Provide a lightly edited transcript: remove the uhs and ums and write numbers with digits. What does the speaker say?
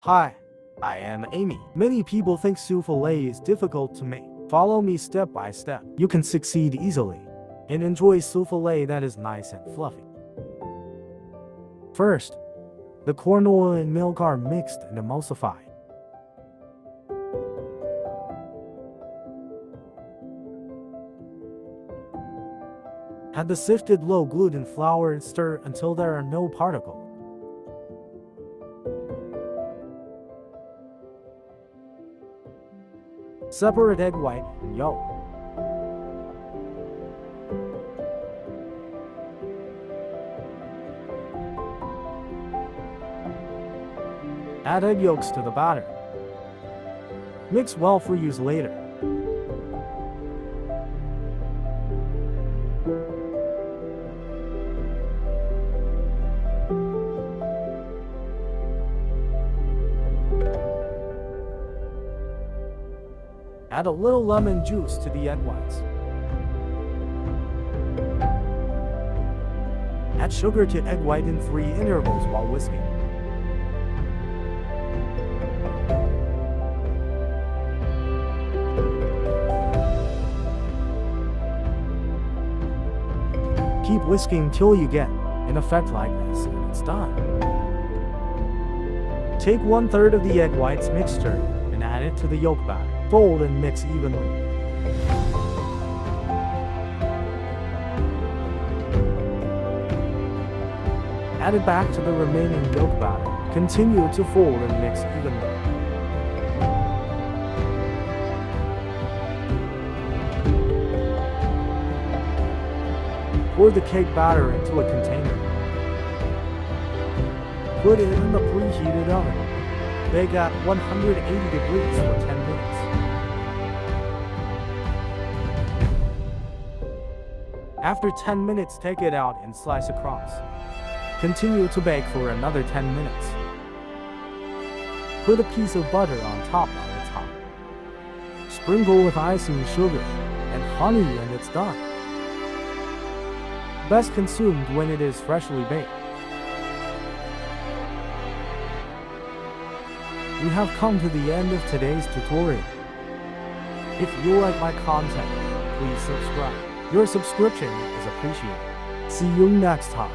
Hi, I am Amy. Many people think soufflé is difficult to make. Follow me step by step. You can succeed easily and enjoy soufflé that is nice and fluffy. First, the corn oil and milk are mixed and emulsified. Add the sifted low-gluten flour and stir until there are no particles. Separate egg white and yolk. Add egg yolks to the batter. Mix well for use later. Add a little lemon juice to the egg whites. Add sugar to egg white in 3 intervals while whisking. Keep whisking till you get an effect like this, and it's done. Take 1/3 of the egg whites mixture and add it to the yolk batter. Fold and mix evenly. Add it back to the remaining yolk batter. Continue to fold and mix evenly. Pour the cake batter into a container. Put it in the preheated oven. Bake at 180 degrees for 10 minutes. After 10 minutes, take it out and slice across. Continue to bake for another 10 minutes. Put a piece of butter on top while it's hot. Sprinkle with icing, sugar, and honey, and it's done. Best consumed when it is freshly baked. We have come to the end of today's tutorial. If you like my content, please subscribe. Your subscription is appreciated. See you next time.